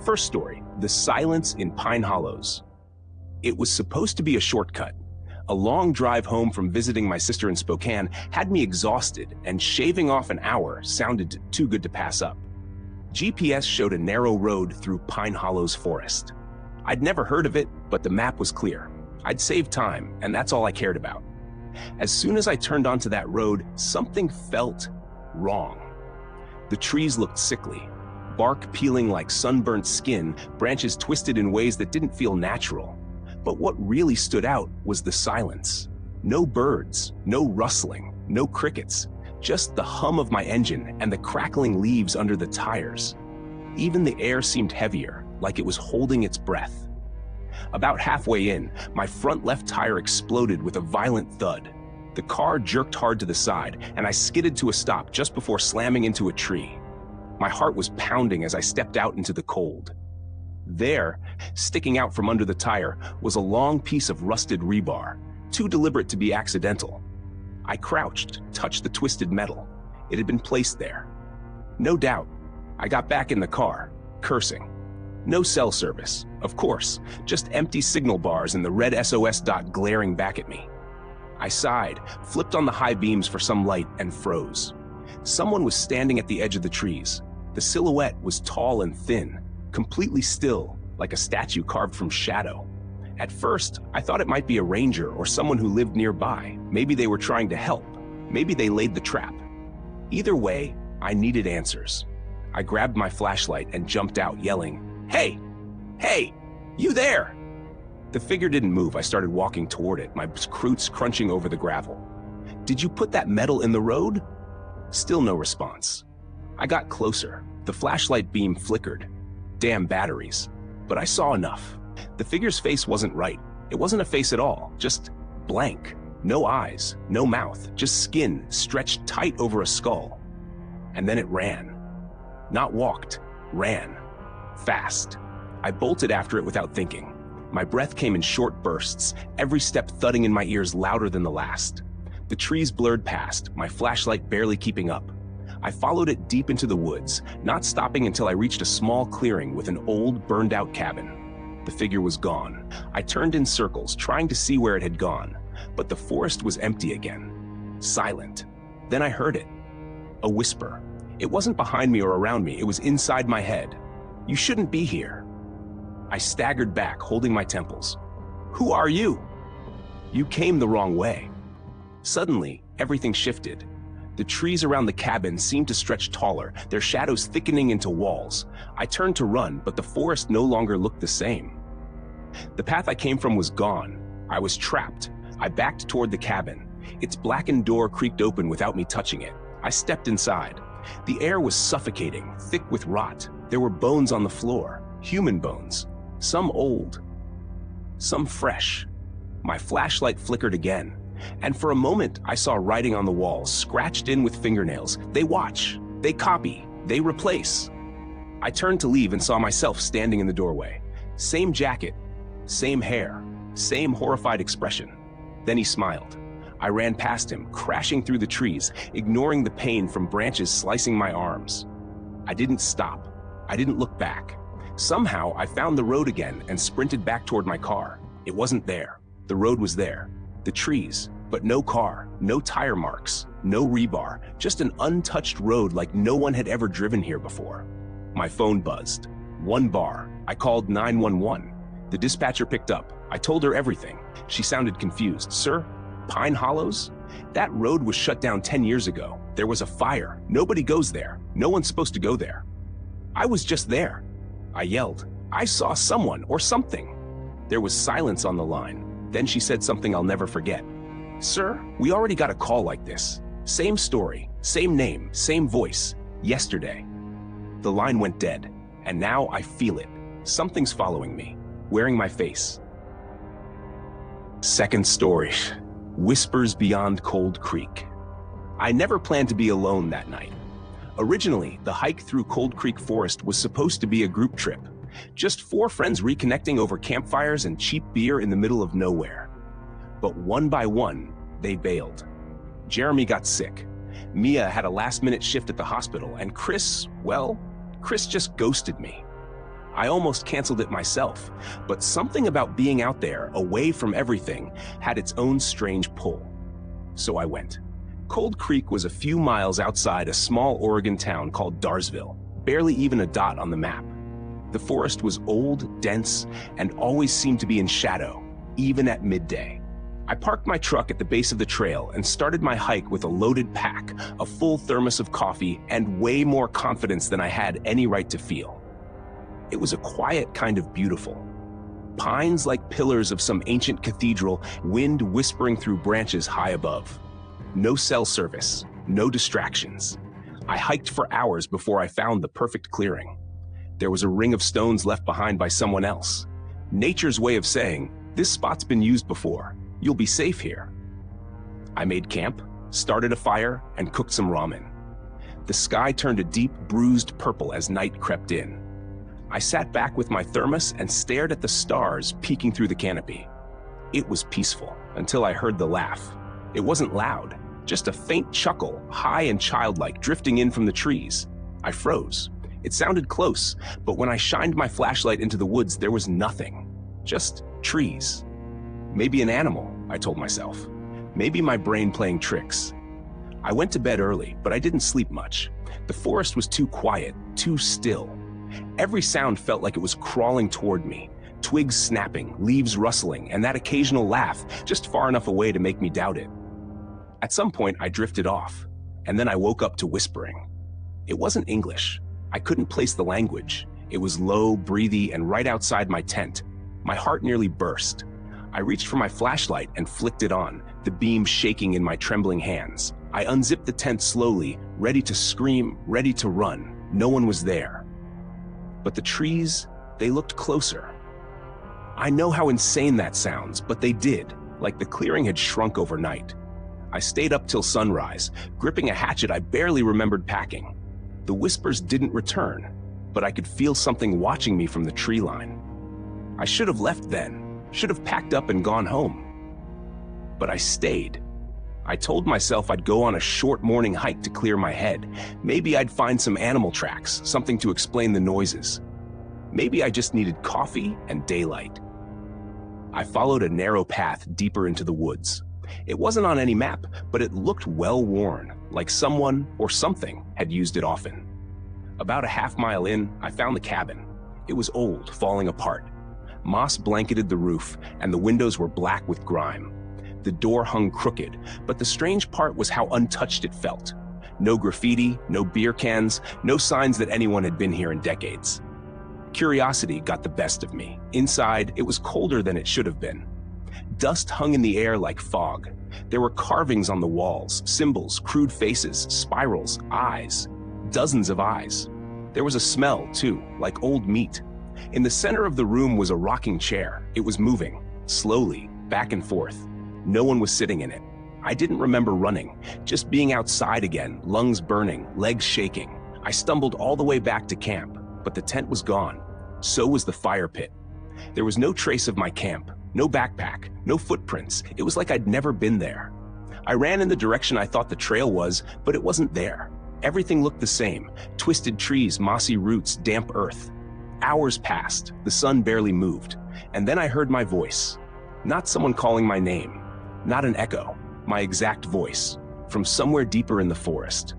First story, the silence in Pine Hollows. It was supposed to be a shortcut. A long drive home from visiting my sister in Spokane had me exhausted, and shaving off an hour sounded too good to pass up. GPS showed a narrow road through Pine Hollows forest. I'd never heard of it, but the map was clear. I'd save time, and that's all I cared about. As soon as I turned onto that road, something felt wrong. The trees looked sickly, bark peeling like sunburnt skin, branches twisted in ways that didn't feel natural. But what really stood out was the silence. No birds, no rustling, no crickets, just the hum of my engine and the crackling leaves under the tires. Even the air seemed heavier, like it was holding its breath. About halfway in, my front left tire exploded with a violent thud. The car jerked hard to the side, and I skidded to a stop just before slamming into a tree. My heart was pounding as I stepped out into the cold. There, sticking out from under the tire, was a long piece of rusted rebar, too deliberate to be accidental. I crouched, touched the twisted metal. It had been placed there. No doubt. I got back in the car, cursing. No cell service, of course, just empty signal bars and the red SOS dot glaring back at me. I sighed, flipped on the high beams for some light, and froze. Someone was standing at the edge of the trees. The silhouette was tall and thin, completely still, like a statue carved from shadow. At first, I thought it might be a ranger or someone who lived nearby. Maybe they were trying to help. Maybe they laid the trap. Either way, I needed answers. I grabbed my flashlight and jumped out, yelling, "Hey! Hey! You there!" The figure didn't move. I started walking toward it, my cruts crunching over the gravel. "Did you put that metal in the road?" Still no response. I got closer. The flashlight beam flickered. Damn batteries. But I saw enough. The figure's face wasn't right. It wasn't a face at all, just blank. No eyes, no mouth, just skin stretched tight over a skull. And then it ran. Not walked, ran. Fast. I bolted after it without thinking. My breath came in short bursts, every step thudding in my ears louder than the last. The trees blurred past, my flashlight barely keeping up. I followed it deep into the woods, not stopping until I reached a small clearing with an old, burned-out cabin. The figure was gone. I turned in circles, trying to see where it had gone, but the forest was empty again. Silent. Then I heard it. A whisper. It wasn't behind me or around me, it was inside my head. "You shouldn't be here." I staggered back, holding my temples. "Who are you?" "You came the wrong way." Suddenly, everything shifted. The trees around the cabin seemed to stretch taller, their shadows thickening into walls. I turned to run, but the forest no longer looked the same. The path I came from was gone. I was trapped. I backed toward the cabin. Its blackened door creaked open without me touching it. I stepped inside. The air was suffocating, thick with rot. There were bones on the floor, human bones. Some old, some fresh. My flashlight flickered again. And for a moment, I saw writing on the walls, scratched in with fingernails. They watch, they copy, they replace. I turned to leave and saw myself standing in the doorway. Same jacket, same hair, same horrified expression. Then he smiled. I ran past him, crashing through the trees, ignoring the pain from branches slicing my arms. I didn't stop. I didn't look back. Somehow, I found the road again and sprinted back toward my car. It wasn't there. The road was there. The trees, but no car, no tire marks, no rebar, just an untouched road like no one had ever driven here before. My phone buzzed. One bar. I called 911. The dispatcher picked up. I told her everything. She sounded confused. "Sir, Pine Hollows? That road was shut down 10 years ago. There was a fire. Nobody goes there. No one's supposed to go there." "I was just there." I yelled. "I saw someone or something." There was silence on the line. Then she said something I'll never forget. "Sir, we already got a call like this. Same story, same name, same voice. Yesterday." The line went dead, and now I feel it. Something's following me, wearing my face. Second story. Whispers beyond Cold Creek. I never planned to be alone that night. Originally, the hike through Cold Creek Forest was supposed to be a group trip. Just 4 friends reconnecting over campfires and cheap beer in the middle of nowhere. But one by one, they bailed. Jeremy got sick. Mia had a last-minute shift at the hospital, and Chris just ghosted me. I almost canceled it myself, but something about being out there, away from everything, had its own strange pull. So I went. Cold Creek was a few miles outside a small Oregon town called Darsville, barely even a dot on the map. The forest was old, dense, and always seemed to be in shadow, even at midday. I parked my truck at the base of the trail and started my hike with a loaded pack, a full thermos of coffee, and way more confidence than I had any right to feel. It was a quiet kind of beautiful. Pines like pillars of some ancient cathedral, wind whispering through branches high above. No cell service, no distractions. I hiked for hours before I found the perfect clearing. There was a ring of stones left behind by someone else. Nature's way of saying, this spot's been used before. You'll be safe here. I made camp, started a fire, and cooked some ramen. The sky turned a deep, bruised purple as night crept in. I sat back with my thermos and stared at the stars peeking through the canopy. It was peaceful until I heard the laugh. It wasn't loud, just a faint chuckle, high and childlike, drifting in from the trees. I froze. It sounded close, but when I shined my flashlight into the woods, there was nothing. Just trees. Maybe an animal, I told myself. Maybe my brain playing tricks. I went to bed early, but I didn't sleep much. The forest was too quiet, too still. Every sound felt like it was crawling toward me. Twigs snapping, leaves rustling, and that occasional laugh, just far enough away to make me doubt it. At some point, I drifted off, and then I woke up to whispering. It wasn't English. I couldn't place the language. It was low, breathy, and right outside my tent. My heart nearly burst. I reached for my flashlight and flicked it on, the beam shaking in my trembling hands. I unzipped the tent slowly, ready to scream, ready to run. No one was there. But the trees, they looked closer. I know how insane that sounds, but they did, like the clearing had shrunk overnight. I stayed up till sunrise, gripping a hatchet I barely remembered packing. The whispers didn't return, but I could feel something watching me from the tree line. I should have left then, should have packed up and gone home. But I stayed. I told myself I'd go on a short morning hike to clear my head. Maybe I'd find some animal tracks, something to explain the noises. Maybe I just needed coffee and daylight. I followed a narrow path deeper into the woods. It wasn't on any map, but it looked well-worn, like someone or something had used it often. About a half-mile in, I found the cabin. It was old, falling apart. Moss blanketed the roof, and the windows were black with grime. The door hung crooked, but the strange part was how untouched it felt. No graffiti, no beer cans, no signs that anyone had been here in decades. Curiosity got the best of me. Inside, it was colder than it should have been. Dust hung in the air like fog. There were carvings on the walls, symbols, crude faces, spirals, eyes. Dozens of eyes. There was a smell, too, like old meat. In the center of the room was a rocking chair. It was moving, slowly, back and forth. No one was sitting in it. I didn't remember running, just being outside again, lungs burning, legs shaking. I stumbled all the way back to camp, but the tent was gone. So was the fire pit. There was no trace of my camp, no backpack, no footprints. It was like I'd never been there. I ran in the direction I thought the trail was, but it wasn't there. Everything looked the same. Twisted trees, mossy roots, damp earth. Hours passed, the sun barely moved, and then I heard my voice. Not someone calling my name. Not an echo, my exact voice, from somewhere deeper in the forest.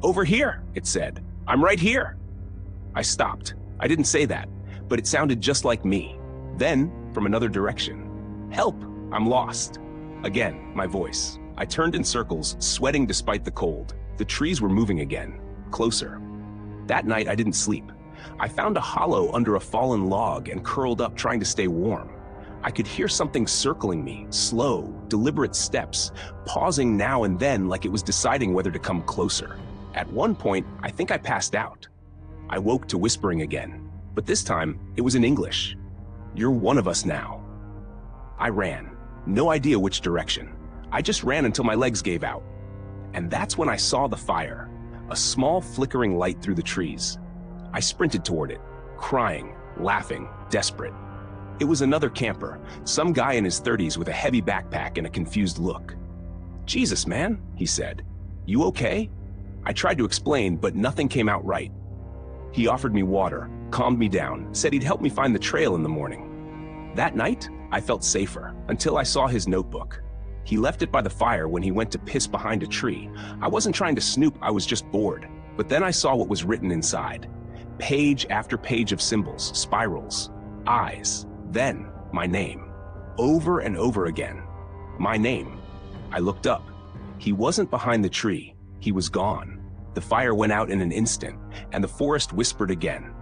"Over here," it said. "I'm right here." I stopped. I didn't say that, but it sounded just like me. Then, from another direction, "Help, I'm lost." Again, my voice. I turned in circles, sweating despite the cold. The trees were moving again, closer. That night, I didn't sleep. I found a hollow under a fallen log and curled up trying to stay warm. I could hear something circling me, slow, deliberate steps, pausing now and then like it was deciding whether to come closer. At one point, I think I passed out. I woke to whispering again, but this time it was in English. "You're one of us now." I ran, no idea which direction. I just ran until my legs gave out. And that's when I saw the fire, a small flickering light through the trees. I sprinted toward it, crying, laughing, desperate. It was another camper, some guy in his 30s with a heavy backpack and a confused look. "Jesus, man," he said. "You okay?" I tried to explain, but nothing came out right. He offered me water, calmed me down, said he'd help me find the trail in the morning. That night, I felt safer until I saw his notebook. He left it by the fire when he went to piss behind a tree. I wasn't trying to snoop, I was just bored. But then I saw what was written inside. Page after page of symbols, spirals, eyes, then my name. Over and over again. My name. I looked up. He wasn't behind the tree. He was gone. The fire went out in an instant, and the forest whispered again.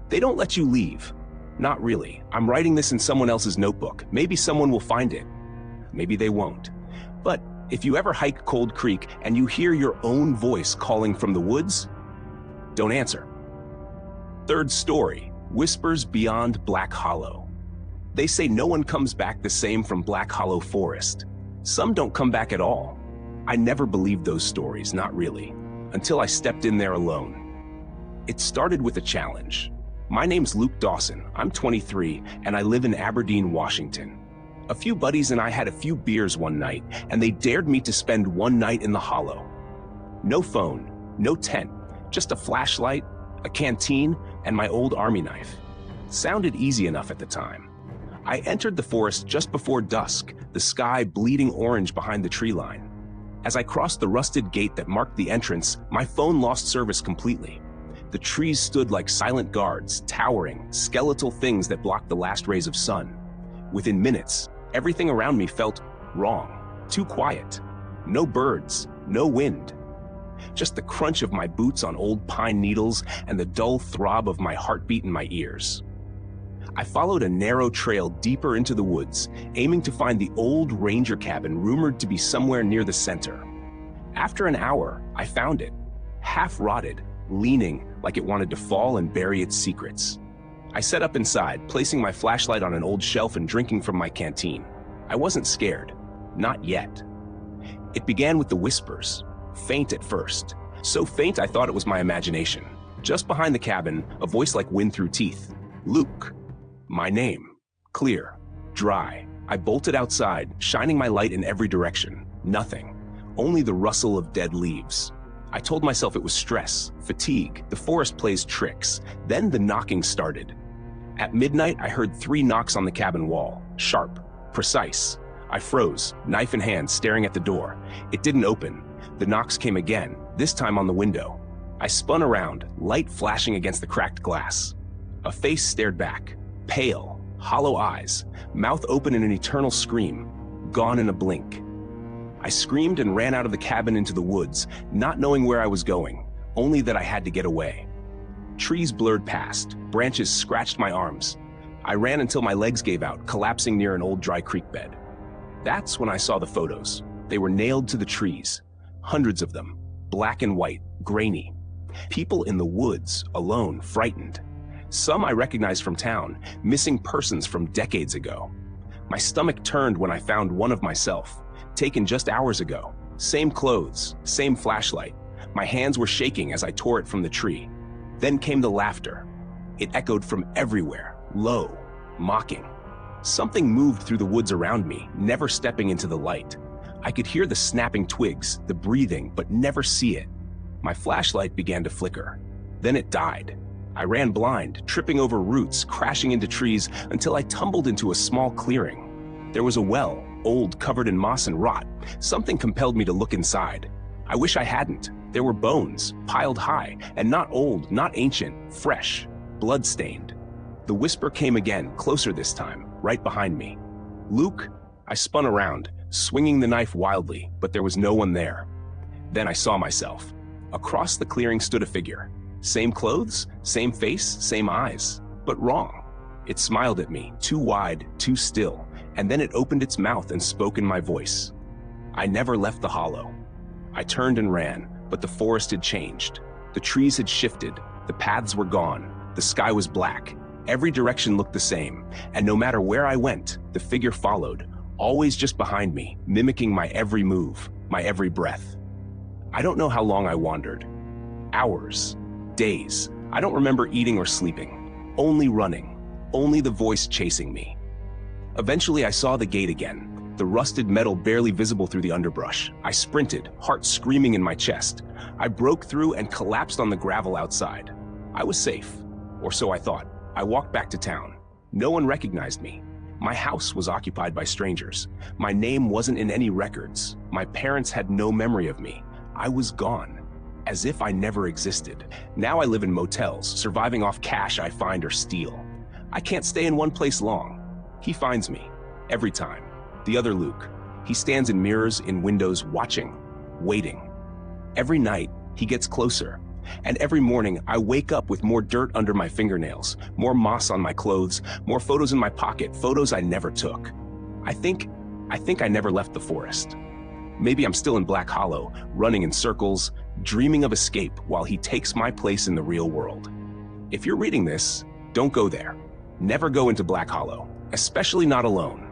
They don't let you leave. Not really. I'm writing this in someone else's notebook. Maybe someone will find it. Maybe they won't. But if you ever hike Cold Creek and you hear your own voice calling from the woods, don't answer. Third story, Whispers Beyond Black Hollow. They say no one comes back the same from Black Hollow Forest. Some don't come back at all. I never believed those stories, not really, until I stepped in there alone. It started with a challenge. My name's Luke Dawson, I'm 23, and I live in Aberdeen, Washington. A few buddies and I had a few beers one night, and they dared me to spend one night in the hollow. No phone, no tent, just a flashlight, a canteen, and my old army knife. Sounded easy enough at the time. I entered the forest just before dusk, the sky bleeding orange behind the tree line. As I crossed the rusted gate that marked the entrance, my phone lost service completely. The trees stood like silent guards, towering, skeletal things that blocked the last rays of sun. Within minutes, everything around me felt wrong, too quiet. No birds, no wind. Just the crunch of my boots on old pine needles and the dull throb of my heartbeat in my ears. I followed a narrow trail deeper into the woods, aiming to find the old ranger cabin rumored to be somewhere near the center. After an hour, I found it, half-rotted, leaning like it wanted to fall and bury its secrets. I set up inside, placing my flashlight on an old shelf and drinking from my canteen. I wasn't scared. Not yet. It began with the whispers, faint at first. So faint I thought it was my imagination. Just behind the cabin, a voice like wind through teeth. Luke. My name. Clear. Dry. I bolted outside, shining my light in every direction. Nothing. Only the rustle of dead leaves. I told myself it was stress, fatigue, the forest plays tricks. Then the knocking started. At midnight, I heard 3 knocks on the cabin wall. Sharp. Precise. I froze, knife in hand, staring at the door. It didn't open. The knocks came again, this time on the window. I spun around, light flashing against the cracked glass. A face stared back. Pale, hollow eyes, mouth open in an eternal scream, gone in a blink. I screamed and ran out of the cabin into the woods, not knowing where I was going, only that I had to get away. Trees blurred past, branches scratched my arms. I ran until my legs gave out, collapsing near an old dry creek bed. That's when I saw the photos. They were nailed to the trees, hundreds of them, black and white, grainy. People in the woods, alone, frightened. Some I recognized from town, missing persons from decades ago. My stomach turned when I found one of myself, taken just hours ago. Same clothes, same flashlight. My hands were shaking as I tore it from the tree. Then came the laughter. It echoed from everywhere, low, mocking. Something moved through the woods around me, never stepping into the light. I could hear the snapping twigs, the breathing, but never see it. My flashlight began to flicker. Then it died. I ran blind, tripping over roots, crashing into trees until I tumbled into a small clearing. There was a well, old, covered in moss and rot. Something compelled me to look inside. I wish I hadn't. There were bones, piled high, and not old, not ancient, fresh, blood-stained. The whisper came again, closer this time, right behind me. Luke. I spun around, swinging the knife wildly, but there was no one there. Then I saw myself. Across the clearing stood a figure. Same clothes, same face, same eyes, but wrong. It smiled at me, too wide, too still, and then it opened its mouth and spoke in my voice. I never left the hollow. I turned and ran, but the forest had changed. The trees had shifted, the paths were gone, the sky was black. Every direction looked the same, and no matter where I went, the figure followed, always just behind me, mimicking my every move, my every breath. I don't know how long I wandered. Hours. Days. I don't remember eating or sleeping. Only running. Only the voice chasing me. Eventually I saw the gate again, the rusted metal barely visible through the underbrush. I sprinted, heart screaming in my chest. I broke through and collapsed on the gravel outside. I was safe, or so I thought. I walked back to town. No one recognized me. My house was occupied by strangers. My name wasn't in any records. My parents had no memory of me. I was gone, as if I never existed. Now I live in motels, surviving off cash I find or steal. I can't stay in one place long. He finds me, every time. The other Luke. He stands in mirrors, in windows, watching, waiting. Every night, he gets closer. And every morning, I wake up with more dirt under my fingernails, more moss on my clothes, more photos in my pocket, photos I never took. I think I never left the forest. Maybe I'm still in Black Hollow, running in circles, dreaming of escape while he takes my place in the real world. If you're reading this, don't go there. Never go into Black Hollow, especially not alone.